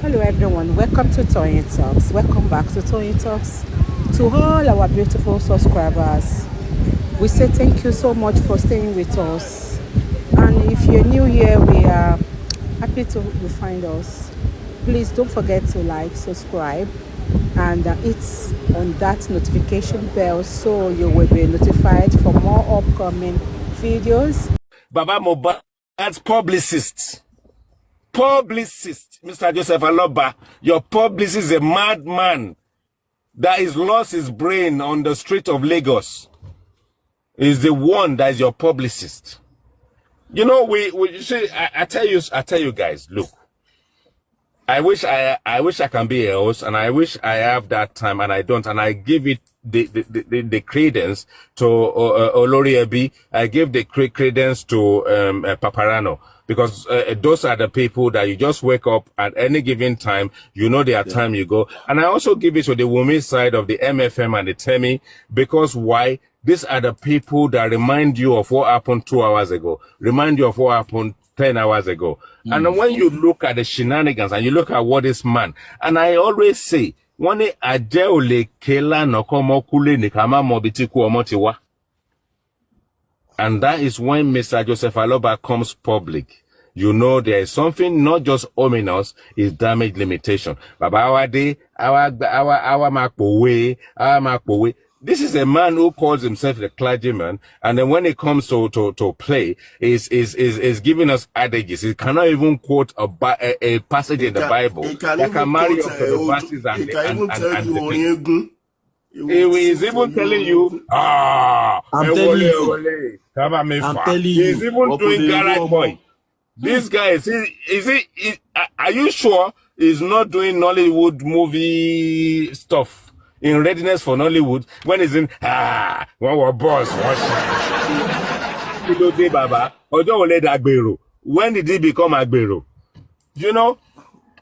Hello everyone, welcome to Toyeen Talks. Welcome back to Toyeen Talks. To all our beautiful subscribers, we say thank you so much for staying with us. And if you're new here, we are happy to you find us. Please don't forget to like, subscribe, and hit on that notification bell so you will be notified for more upcoming videos. Baba Mohbad's publicist, Mr. Joseph Aloba, your publicist is a madman that has lost his brain on the street of Lagos. Is the one that is your publicist. You know, we see. I tell you guys, look. I wish I can be a host, and I wish I have that time, and I don't, and I give it the credence to Olori Ebi. I give the credence to Paparano, because those are the people that you just wake up at any given time. You know their time you go, and I also give it to the women's side of the MFM and the TEMI, because why? These are the people that remind you of what happened 2 hours ago, remind you of what happened 10 hours ago. And when you look at the shenanigans and you look at what this man, and I always say, and that is when Mr. Joseph Aloba comes public. You know there is something not just ominous, is damage limitation. Baba our Makpowe. This is a man who calls himself a clergyman, and then when it comes to play, is giving us adages. He cannot even quote a passage in the Bible that can marry up to the verses and he is even telling you, I'm telling you. He's even doing garage boy. This guy is he? Are you sure he's not doing Nollywood movie stuff? In readiness for Nollywood, when he's in, one was boss, when did he become Agbero? You know,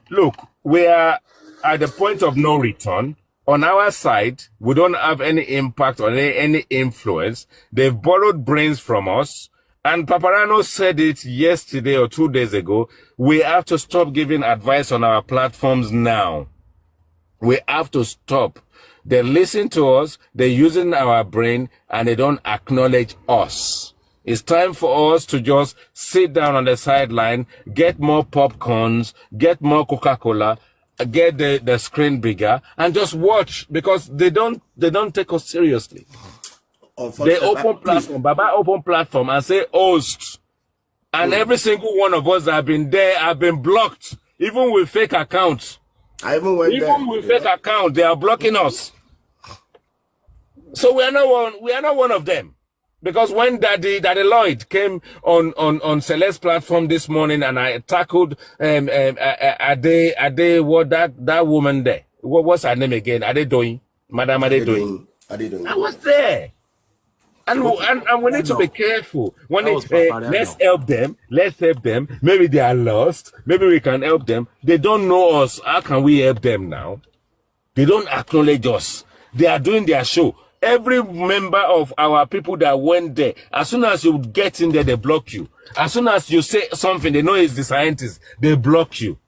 look, we are at the point of no return. On our side, we don't have any impact or any influence. They've borrowed brains from us. And Paparano said it yesterday or 2 days ago. We have to stop giving advice on our platforms now. We have to stop. They listen to us, they're using our brain, and they don't acknowledge us. It's time for us to just sit down on the sideline, get more popcorns, get more Coca-Cola, get the screen bigger, and just watch, because they don't take us seriously. They open platform, Baba open platform and say host. And every single one of us that have been there have been blocked, even with fake accounts. Even with fake account, they are blocking us. So we are not one of them. Because when Daddy Lloyd came on Cele's platform this morning, and I tackled Ade, what that woman there. What's her name again? Ade doing? Madam Ade doing. I was there. And we need to be careful. When let's help them. Maybe they are lost. Maybe we can help them. They don't know us. How can we help them now? They don't acknowledge us. They are doing their show. Every member of our people that went there, as soon as you get in there, they block you. As soon as you say something, they know it's the scientist. They block you.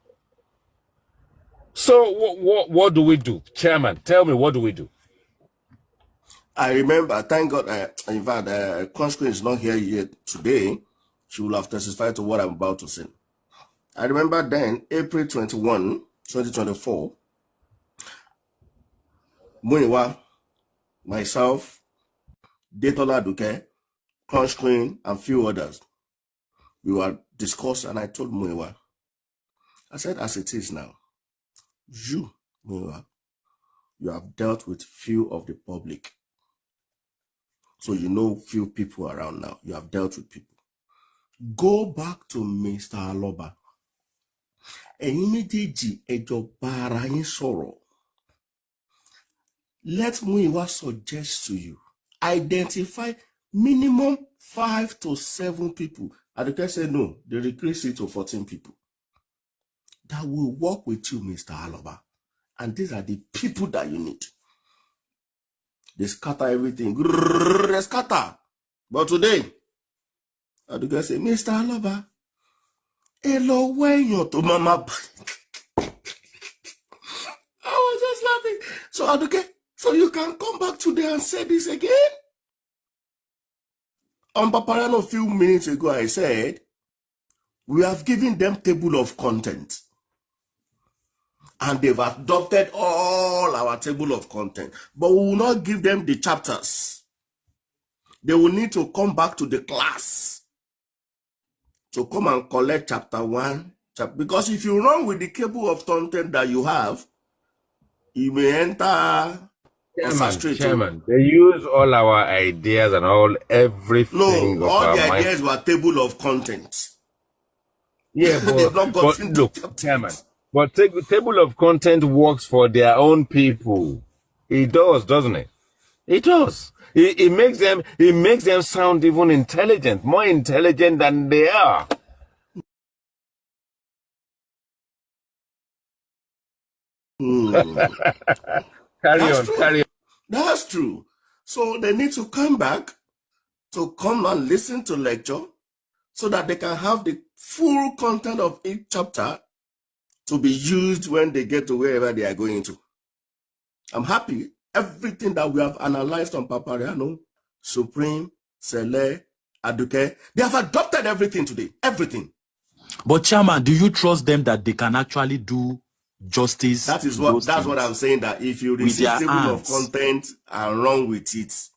So what do we do? Chairman, tell me, what do we do? I remember, thank God, in fact, Constance is not here yet today. She will have testified to what I'm about to say. I remember then, April 21, 2024, Muniwa, myself, Detola Duque, Constance, and few others, we were discussing, and I told Muniwa, I said, as it is now, you, Muniwa, you have dealt with few of the public. So you know few people around now. You have dealt with people. Go back to Mr. Aloba. Let Muiwa suggest to you. Identify minimum 5 to 7 people. And the guy said no, they decrease it to 14 people. That will work with you, Mr. Aloba. And these are the people that you need. They scatter everything. They scatter. But today, I do say, Mr. Aloba, hello, when you to mama. So, okay, so you can come back today and say this again? On Paparano a few minutes ago, I said, we have given them table of content. And they've adopted all our table of content. But we will not give them the chapters. They will need to come back to the class to come and collect chapter 1. Because if you run with the table of content that you have, you may enter... Chairman, they use all our ideas and everything. No, all the ideas were table of content. Yeah, but look, Chairman, but table of content works for their own people. It does, doesn't it? It does. It makes them sound even intelligent, more intelligent than they are. Carry on. That's true. So they need to come back to come and listen to lecture so that they can have the full content of each chapter to be used when they get to wherever they are going to. I'm happy. Everything that we have analyzed on Papariano, Supreme, Cele, Aduke, they have adopted everything today. Everything. But Chairman, do you trust them that they can actually do justice? That's what I'm saying, that if you receive table of content and run with it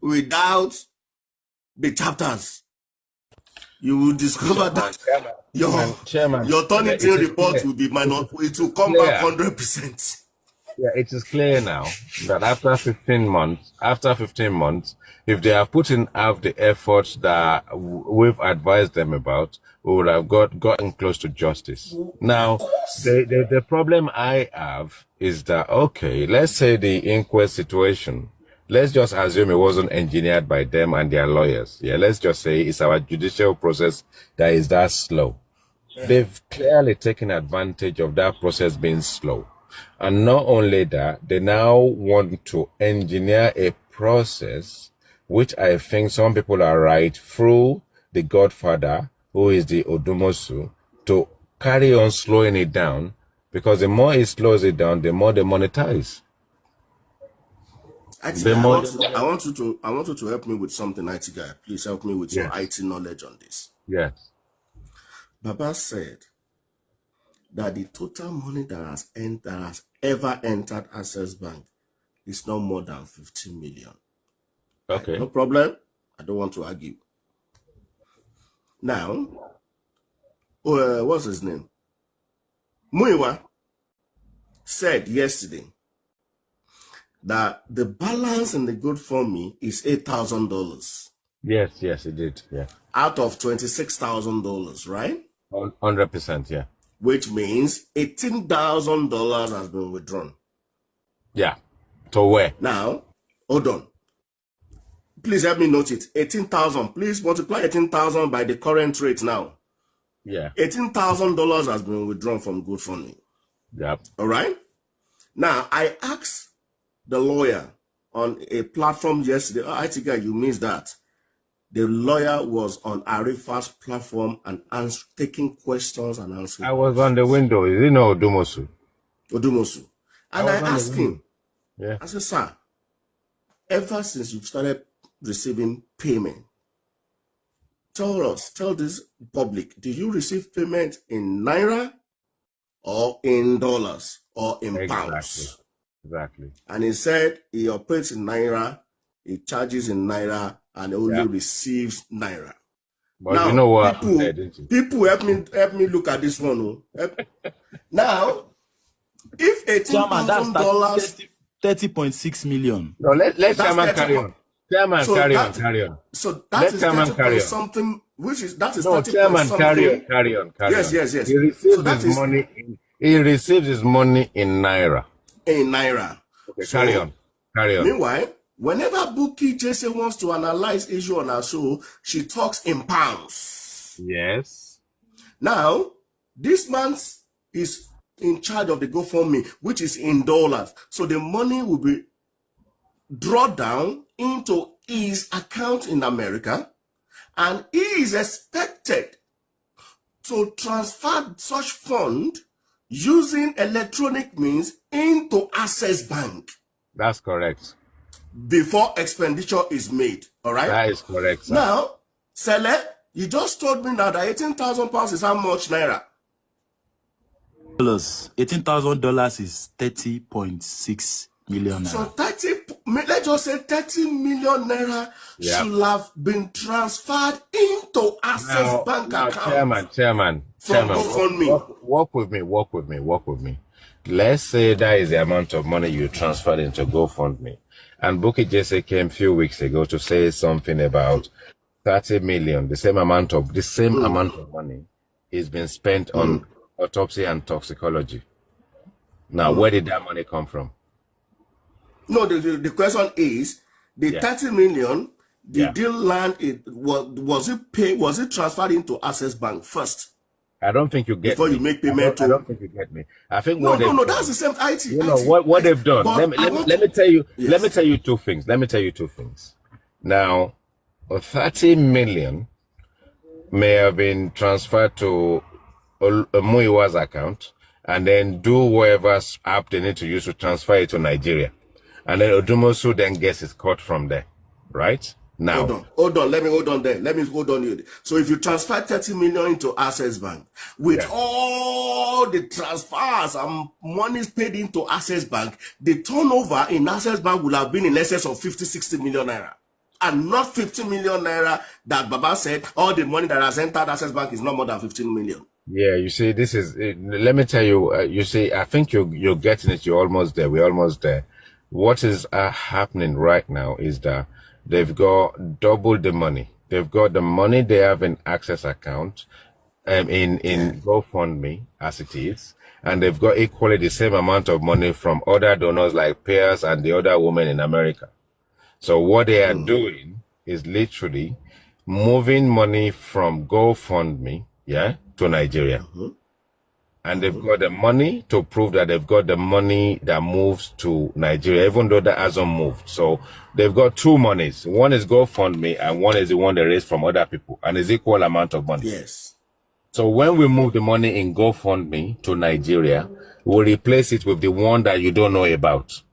without the chapters, you will discover that your Turnitin report will be minor. It will come back 100%. Yeah, it is clear now that after 15 months, if they have put in half the efforts that we've advised them about, we would have gotten close to justice. Now, the problem I have is that, okay, let's say the inquest situation, let's just assume it wasn't engineered by them and their lawyers. Yeah, let's just say it's our judicial process that is that slow. Yeah. They've clearly taken advantage of that process being slow. And not only that, they now want to engineer a process, which I think some people are right, through the godfather, who is the Odumosu, to carry on slowing it down, because the more it slows it down, the more they monetize. I want you to help me with something, IT guy. Please help me with your IT knowledge on this. Yes. Baba said that the total money that has ever entered Access Bank is not more than 15 million. Okay. Right? No problem. I don't want to argue. Now, what's his name? Muiwa said yesterday that the balance in the GoFundMe is $8,000. Yes, it did. Yeah. Out of $26,000, right? 100%, yeah. Which means $18,000 has been withdrawn. Yeah. To where? Now, hold on. Please help me note it. 18,000. Please multiply 18,000 by the current rate now. Yeah. $18,000 has been withdrawn from GoFundMe. Yep. All right. Now, I asked the lawyer on a platform yesterday. Oh, IT guy, you missed that. The lawyer was on Arifa's platform and taking questions and answering. I was on the window. Is it no Odumosu? Odumosu. And I asked him, I said, sir, ever since you've started receiving payment, tell this public, do you receive payment in Naira or in dollars or in pounds? Exactly. And he said he operates in Naira, he charges in Naira, and only receives Naira. But now, you know what? People help me look at this one. Now, if $18,000, 30.6 million. No, let Chairman carry on. Chairman, carry on. So that is 30 something, which is that is no, 30 Chairman, something. carry on. Yes. He receives his money in Naira. In Naira. Okay, carry on. Meanwhile, whenever Buki Jesse wants to analyze issue on her show, she talks in pounds. Yes. Now, this man is in charge of the GoFundMe, which is in dollars. So the money will be drawn down into his account in America, and he is expected to transfer such fund using electronic means into Access Bank. That's correct. Before expenditure is made. All right? That is correct, sir. Now, Cele, you just told me now that 18,000 pounds is how much naira? $18,000 is 30.6 million naira. So 30, let's just say 30 million naira should have been transferred into Access Bank account. Chairman, work with me. Let's say that is the amount of money you transferred into GoFundMe. And Bukky Jesse came a few weeks ago to say something about 30 million, the same amount of money is being spent on autopsy and toxicology. Now, where did that money come from? No, the question is, the 30 million, the deal land, was it transferred into Access Bank first? I don't think you get before me. you make payment. I don't think you get me. I think no, that's the same IT. You know what they've done. Let me tell you. Yes. Let me tell you two things. Now, 30 million may have been transferred to Muiwa's account, and then do whatever app they need to use to transfer it to Nigeria, and then Odumosu then gets his cut from there, right? Now, hold on. Let me hold on there. Let me hold on you. So if you transfer 30 million into Access Bank, with all the transfers and monies paid into Access Bank, the turnover in Access Bank will have been in excess of 50-60 million naira. And not 50 million naira that Baba said, all the money that has entered Access Bank is not more than 15 million. Yeah, you see, this is, let me tell you, you see, I think you're getting it. You're almost there. We're almost there. What is happening right now is that they've got double the money. They've got the money they have in Access account, in GoFundMe as it is, and they've got equally the same amount of money from other donors like Pierce and the other women in America. So what they are doing is literally moving money from GoFundMe, to Nigeria. And they've got the money to prove that they've got the money that moves to Nigeria, even though that hasn't moved. So they've got two monies. One is GoFundMe, and one is the one they raised from other people, and it's equal amount of money. Yes. So when we move the money in GoFundMe to Nigeria, we'll replace it with the one that you don't know about.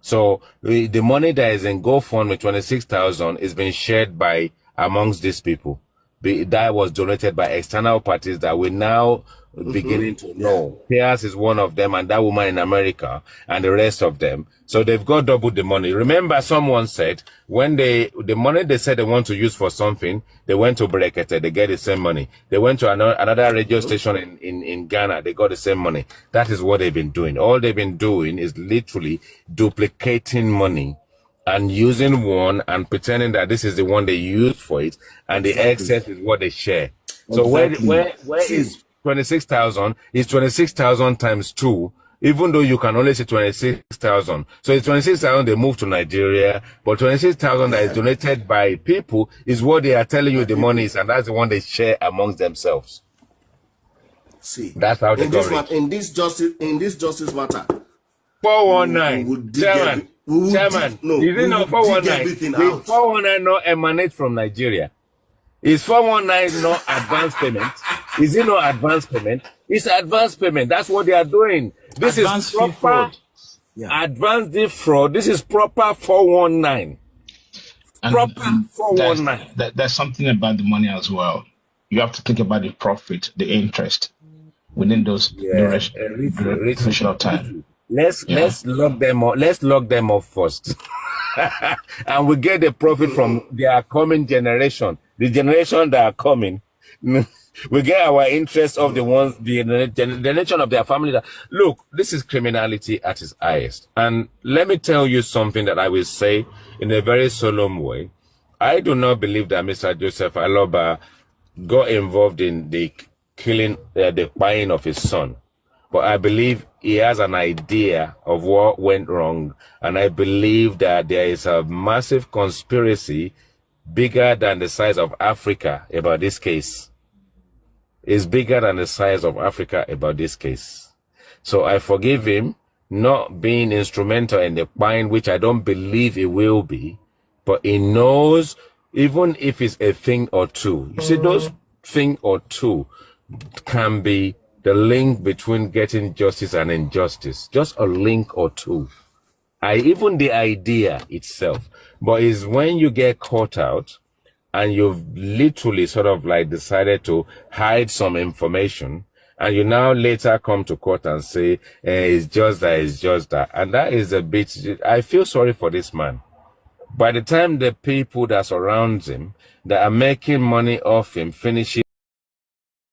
So the money that is in GoFundMe, 26,000, is being shared by amongst these people. That was donated by external parties that we now beginning to know. Pierce is one of them, and that woman in America, and the rest of them. So they've got double the money. Remember, someone said when the money they said they want to use for something, they went to Brekete, they get the same money. They went to another radio station in Ghana, they got the same money. That is what they've been doing. All they've been doing is literally duplicating money and using one and pretending that this is the one they use for it, and the excess is what they share. So where is 26,000? Is 26,000 times 2, even though you can only say 26,000. So it's 26,000 they move to Nigeria, but 26,000 that is donated by people is what they are telling you the money is, and that's the one they share amongst themselves. See, that's how they got it. In this justice matter, 419. Chairman, is it not 419? Will 419 not emanate from Nigeria? Is 419 not advance payment? Is it not advance payment? It's advance payment. That's what they are doing. This is proper advanced fraud. This is proper 419. Proper 419. There's something about the money as well. You have to think about the profit, the interest within those duration of time. Let's lock them up. Let's lock them up first, and we get the profit from their coming generation. The generation that are coming, we get our interest of the ones, the generation of their family. That look, this is criminality at its highest. And let me tell you something that I will say in a very solemn way. I do not believe that Mr. Joseph Aloba got involved in the killing, the buying of his son. But I believe he has an idea of what went wrong. And I believe that there is a massive conspiracy bigger than the size of Africa about this case. It's bigger than the size of Africa about this case. So I forgive him not being instrumental in the buying, which I don't believe he will be. But he knows, even if it's a thing or two. You see, those thing or two can be the link between getting justice and injustice. Just a link or two. Even the idea itself. But it's when you get caught out and you've literally sort of like decided to hide some information, and you now later come to court and say, it's just that, it's just that. And that is a bit, I feel sorry for this man. By the time the people that surround him, that are making money off him, finishing